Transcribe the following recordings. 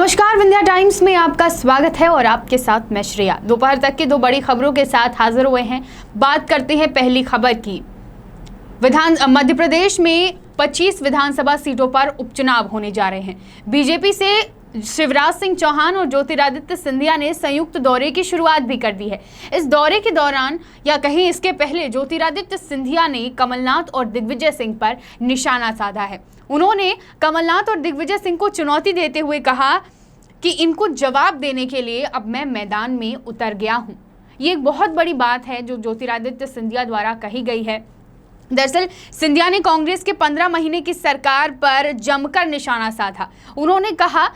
नमस्कार, विंध्या टाइम्स में आपका स्वागत है और आपके साथ मैं श्रेया। दोपहर तक की दो बड़ी खबरों के साथ हाजिर हुए हैं। बात करते हैं पहली खबर की। मध्य प्रदेश में 25 विधानसभा सीटों पर उपचुनाव होने जा रहे हैं। बीजेपी से शिवराज सिंह चौहान और ज्योतिरादित्य सिंधिया ने संयुक्त दौरे की शुरुआत भी कर दी है। इस दौरे के दौरान या कहीं इसके पहले ज्योतिरादित्य सिंधिया ने कमलनाथ और दिग्विजय सिंह पर निशाना साधा है। उन्होंने कमलनाथ और दिग्विजय सिंह को चुनौती देते हुए कहा कि इनको जवाब देने के लिए अब मैं मैदान में उतर गया हूं। ये एक बहुत बड़ी बात है जो ज्योतिरादित्य सिंधिया द्वारा कही गई है। दरअसल सिंधिया ने कांग्रेस के 15 महीने की सरकार पर जमकर निशाना साधा। उन्होंने कहा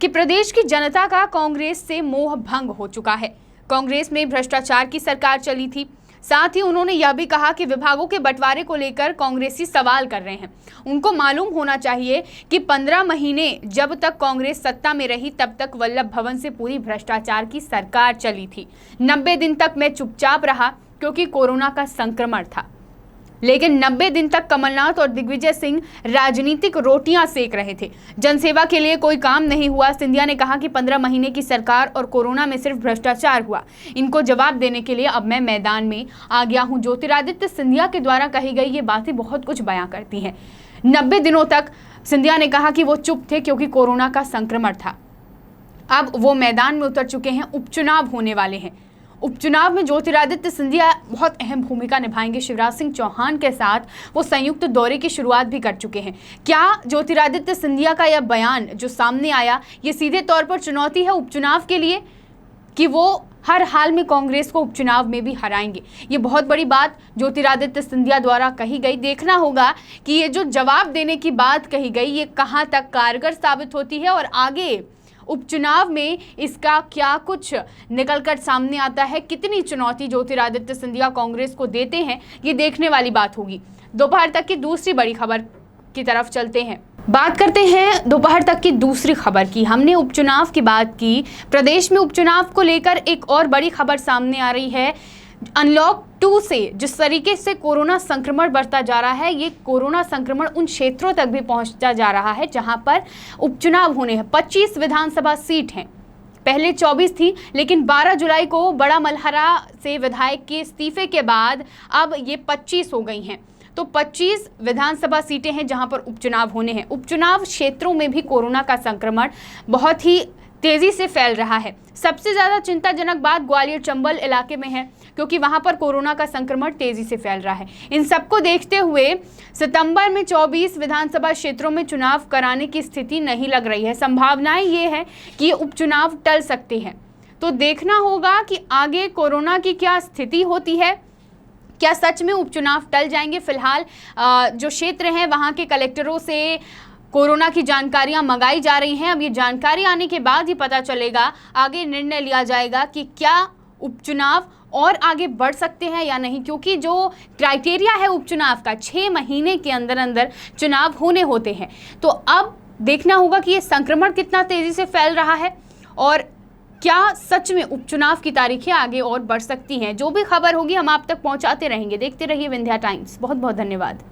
कि प्रदेश की जनता का कांग्रेस से मोह भंग हो चुका है। कांग्रेस में भ्रष्टाचार की सरकार चली थी। साथ ही उन्होंने यह भी कहा कि विभागों के बंटवारे को लेकर कांग्रेसी सवाल कर रहे हैं। उनको मालूम होना चाहिए कि 15 महीने जब तक कांग्रेस सत्ता में रही तब तक वल्लभ भवन से पूरी भ्रष्टाचार की सरकार चली थी। 90 दिन तक मैं चुपचाप रहा क्योंकि कोरोना का संक्रमण था, लेकिन 90 दिन तक कमलनाथ और दिग्विजय सिंह राजनीतिक रोटियां सेक रहे थे। जनसेवा के लिए कोई काम नहीं हुआ। सिंधिया ने कहा कि 15 महीने की सरकार और कोरोना में सिर्फ भ्रष्टाचार हुआ। इनको जवाब देने के लिए अब मैं मैदान में आ गया हूं। ज्योतिरादित्य सिंधिया के द्वारा कही गई ये बातें बहुत कुछ बयां करती हैं। 90 दिनों तक सिंधिया ने कहा कि वो चुप थे क्योंकि कोरोना का संक्रमण था। अब वो मैदान में उतर चुके हैं। उपचुनाव होने वाले हैं। उपचुनाव में ज्योतिरादित्य सिंधिया बहुत अहम भूमिका निभाएंगे। शिवराज सिंह चौहान के साथ वो संयुक्त दौरे की शुरुआत भी कर चुके हैं। क्या ज्योतिरादित्य सिंधिया का यह बयान जो सामने आया ये सीधे तौर पर चुनौती है उपचुनाव के लिए कि वो हर हाल में कांग्रेस को उपचुनाव में भी हराएंगे? ये बहुत बड़ी बात ज्योतिरादित्य सिंधिया द्वारा कही गई। देखना होगा कि ये जो जवाब देने की बात कही गई ये कहाँ तक कारगर साबित होती है और आगे उपचुनाव में इसका क्या कुछ निकलकर सामने आता है। कितनी चुनौती ज्योतिरादित्य सिंधिया कांग्रेस को देते हैं ये देखने वाली बात होगी। दोपहर तक की दूसरी बड़ी खबर की तरफ चलते हैं। बात करते हैं दोपहर तक की दूसरी खबर की। हमने उपचुनाव की बात की। प्रदेश में उपचुनाव को लेकर एक और बड़ी खबर सामने आ रही है। अनलॉक 2 से जिस तरीके से कोरोना संक्रमण बढ़ता जा रहा है, ये कोरोना संक्रमण उन क्षेत्रों तक भी पहुंचता जा रहा है जहां पर उपचुनाव होने हैं। 25 विधानसभा सीट हैं। पहले 24 थी, लेकिन 12 जुलाई को बड़ा मलहरा से विधायक के इस्तीफे के बाद अब ये 25 हो गई हैं। तो 25 विधानसभा सीटें हैं जहां पर उपचुनाव होने हैं। उपचुनाव क्षेत्रों में भी कोरोना का संक्रमण बहुत ही तेजी से फैल रहा है। सबसे ज्यादा चिंताजनक बात ग्वालियर चंबल इलाके में है क्योंकि वहां पर कोरोना का संक्रमण तेजी से फैल रहा है। इन सबको देखते हुए सितंबर में 24 विधानसभा क्षेत्रों में चुनाव कराने की स्थिति नहीं लग रही है। संभावनाएं ये है कि ये उपचुनाव टल सकते हैं। तो देखना होगा कि आगे कोरोना की क्या स्थिति होती है। क्या सच में उपचुनाव टल जाएंगे? फिलहाल जो क्षेत्र हैं वहां के कलेक्टरों से कोरोना की जानकारियां मंगाई जा रही हैं। अब ये जानकारी आने के बाद ही पता चलेगा, आगे निर्णय लिया जाएगा कि क्या उपचुनाव और आगे बढ़ सकते हैं या नहीं, क्योंकि जो क्राइटेरिया है उपचुनाव का 6 महीने के अंदर अंदर चुनाव होने होते हैं। तो अब देखना होगा कि ये संक्रमण कितना तेजी से फैल रहा है और क्या सच में उपचुनाव की तारीखें आगे और बढ़ सकती हैं। जो भी खबर होगी हम आप तक पहुंचाते रहेंगे। देखते रहिए विंध्या टाइम्स। बहुत बहुत धन्यवाद।